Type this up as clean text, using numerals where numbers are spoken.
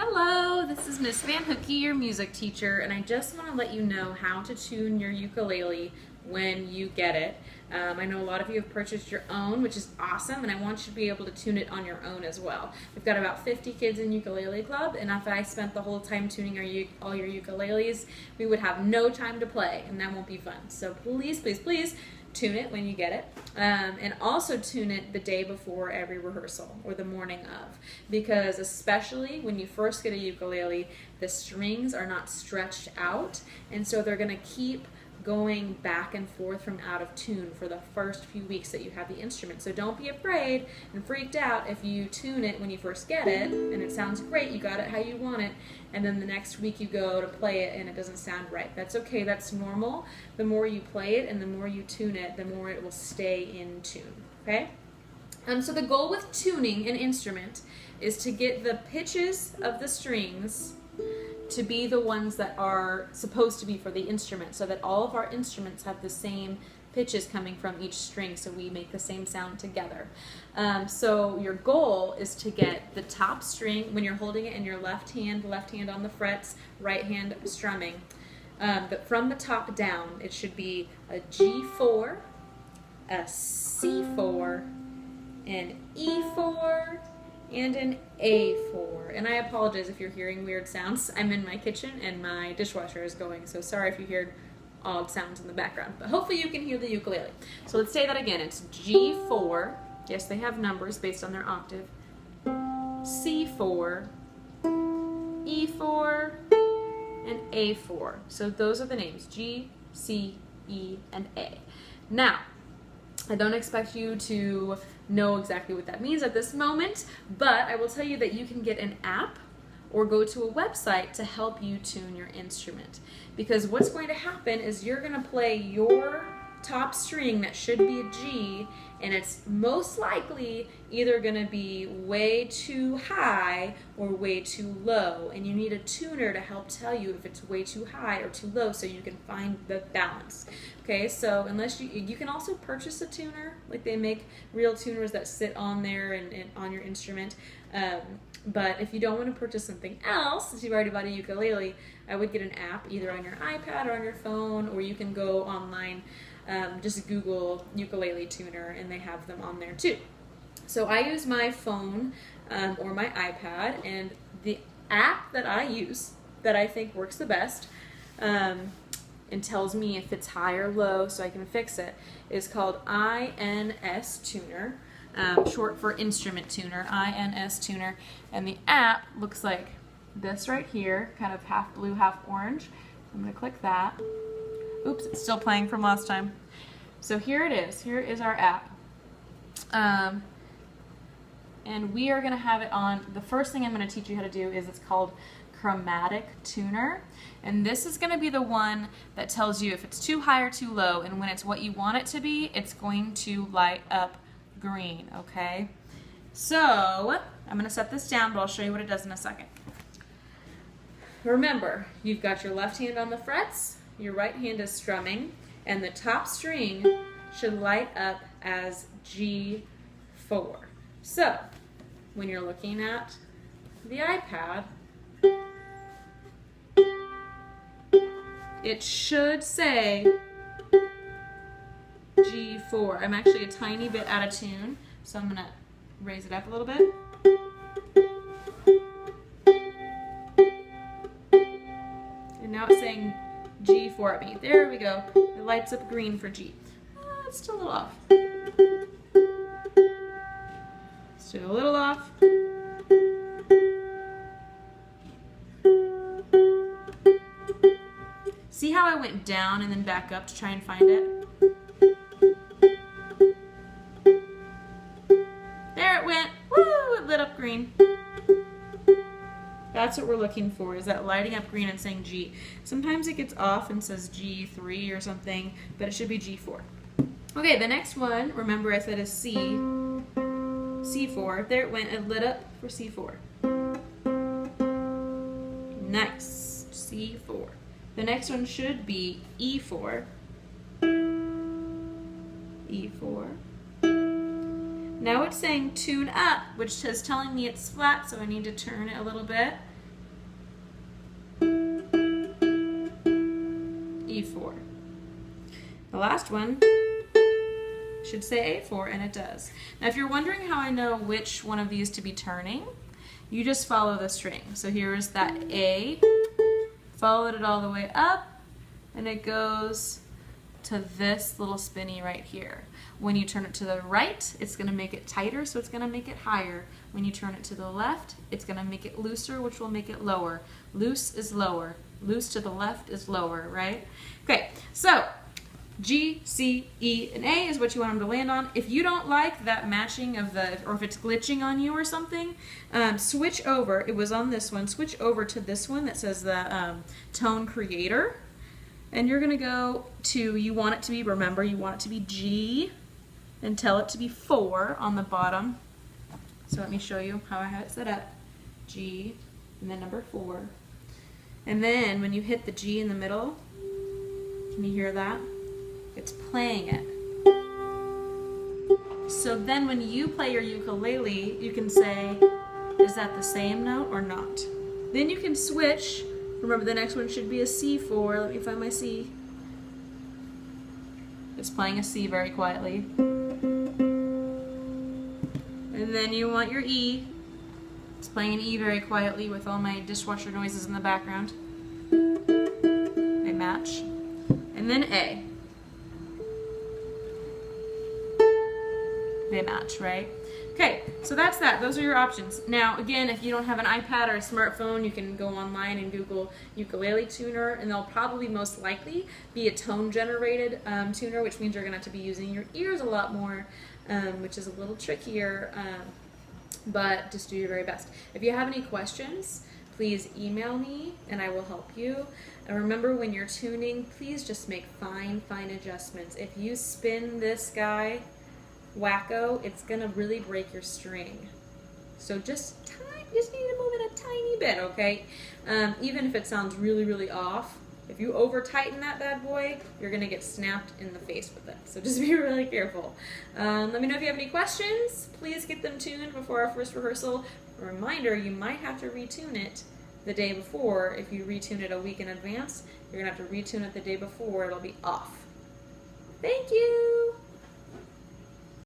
Hello, this is Miss Van Hookie, your music teacher, and I just want to let you know how to tune your ukulele when you get it. I know a lot of you have purchased your own, which is awesome, and I want you to be able to tune it on your own as well. We've got about 50 kids in Ukulele Club, and if I spent the whole time tuning all your ukuleles, we would have no time to play, and that won't be fun. So please, please, please, tune it when you get it, and also tune it the day before every rehearsal or the morning of, because especially when you first get a ukulele, the strings are not stretched out, and so they're going to keep going back and forth from out of tune for the first few weeks that you have the instrument. So don't be afraid and freaked out if you tune it when you first get it and it sounds great, you got it how you want it, and then the next week you go to play it and it doesn't sound right. That's okay, that's normal. The more you play it and the more you tune it, the more it will stay in tune, okay? So the goal with tuning an instrument is to get the pitches of the strings to be the ones that are supposed to be for the instrument, so that all of our instruments have the same pitches coming from each string, so we make the same sound together. So your goal is to get the top string, when you're holding it in your left hand on the frets, right hand strumming, but from the top down it should be a G4, a C4, an E4, and an A4. And I apologize if you're hearing weird sounds. I'm in my kitchen and my dishwasher is going, so sorry if you hear odd sounds in the background, but hopefully you can hear the ukulele. So let's say that again. It's G4, yes, they have numbers based on their octave, C4, E4, and A4. So those are the names, G, C, E, and A. Now, I don't expect you to know exactly what that means at this moment, but I will tell you that you can get an app or go to a website to help you tune your instrument. Because what's going to happen is you're going to play your top string that should be a G, and it's most likely either going to be way too high or way too low, and you need a tuner to help tell you if it's way too high or too low so you can find the balance. Okay, so unless you can also purchase a tuner, like they make real tuners that sit on there and on your instrument, but if you don't want to purchase something else, since you've already bought a ukulele, I would get an app either on your iPad or on your phone, or you can go online, just Google ukulele tuner and they have them on there too. So I use my phone or my iPad, and the app that I use that I think works the best and tells me if it's high or low so I can fix it is called INS Tuner, short for Instrument Tuner, INS Tuner, and the app looks like this right here, kind of half blue, half orange. I'm going to click that. Oops, it's still playing from last time. So here it is. Here is our app. And we are going to have it on, the first thing I'm going to teach you how to do is it's called Chromatic Tuner. And this is going to be the one that tells you if it's too high or too low, and when it's what you want it to be, it's going to light up green, okay? So I'm going to set this down, but I'll show you what it does in a second. Remember, you've got your left hand on the frets, your right hand is strumming, and the top string should light up as G4. So, when you're looking at the iPad, it should say G4. I'm actually a tiny bit out of tune, so I'm going to raise it up a little bit. And now it's saying G4 at me. There we go. It lights up green for G. It's still a little off. Still a little off. See how I went down and then back up to try and find it? There it went. Woo! It lit up green. That's what we're looking for, is that lighting up green and saying G. Sometimes it gets off and says G3 or something, but it should be G4. Okay, the next one, remember I said is C. C4. There it went. It lit up for C4. Nice. C4. The next one should be E4. E4. Now it's saying tune up, which is telling me it's flat, so I need to turn it a little bit. E4. The last one should say A4, and it does. Now, if you're wondering how I know which one of these to be turning, you just follow the string. So here's that A, followed it all the way up, and it goes to this little spinny right here. When you turn it to the right, it's going to make it tighter, so it's going to make it higher. When you turn it to the left, it's going to make it looser, which will make it lower. Loose is lower. Loose to the left is lower, right? Okay, so G, C, E, and A is what you want them to land on. If you don't like that matching of the, or if it's glitching on you or something, switch over. It was on this one. Switch over to this one that says the tone creator. And you're going to go to, you want it to be, remember, you want it to be G, and tell it to be 4 on the bottom. So let me show you how I have it set up. G, and then number 4. And then when you hit the G in the middle, can you hear that? It's playing it. So then when you play your ukulele, you can say, is that the same note or not? Then you can switch. Remember, the next one should be a C4. Let me find my C. It's playing a C very quietly. And then you want your E. It's playing an E very quietly with all my dishwasher noises in the background. They match. And then A. They match, right? Okay, so that's that. Those are your options. Now, again, if you don't have an iPad or a smartphone, you can go online and Google ukulele tuner, and there'll probably most likely be a tone-generated tuner, which means you're going to have to be using your ears a lot more, which is a little trickier, but just do your very best. If you have any questions, please email me, and I will help you. And remember, when you're tuning, please just make fine adjustments. If you spin this guy wacko, it's gonna really break your string. So just need to move it a tiny bit, okay? Even if it sounds really off, if you over tighten that bad boy, you're gonna get snapped in the face with it. So just be really careful. Let me know if you have any questions. Please get them tuned before our first rehearsal. A reminder, you might have to retune it the day before. If you retune it a week in advance, you're gonna have to retune it the day before. It'll be off. Thank you.